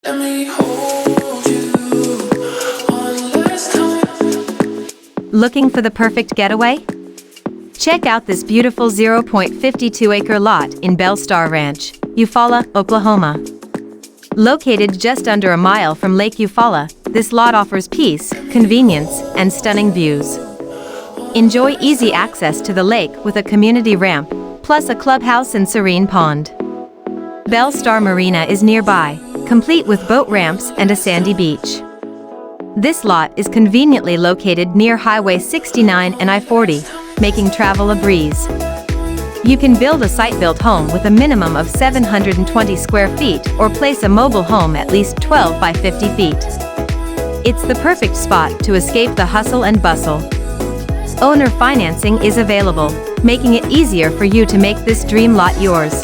Let me hold you one last time. Looking for the perfect getaway? Check out this beautiful 0.52-acre lot in Belle Starr Ranch, Eufaula, Oklahoma. Located just under a mile from Lake Eufaula, this lot offers peace, convenience, and stunning views. Enjoy easy access to the lake with a community ramp, plus a clubhouse and serene pond. Belle Starr Marina is nearby, complete with boat ramps and a sandy beach. This lot is conveniently located near Highway 69 and I-40, making travel a breeze. You can build a site-built home with a minimum of 720 square feet or place a mobile home at least 12 by 50 feet. It's the perfect spot to escape the hustle and bustle. Owner financing is available, making it easier for you to make this dream lot yours.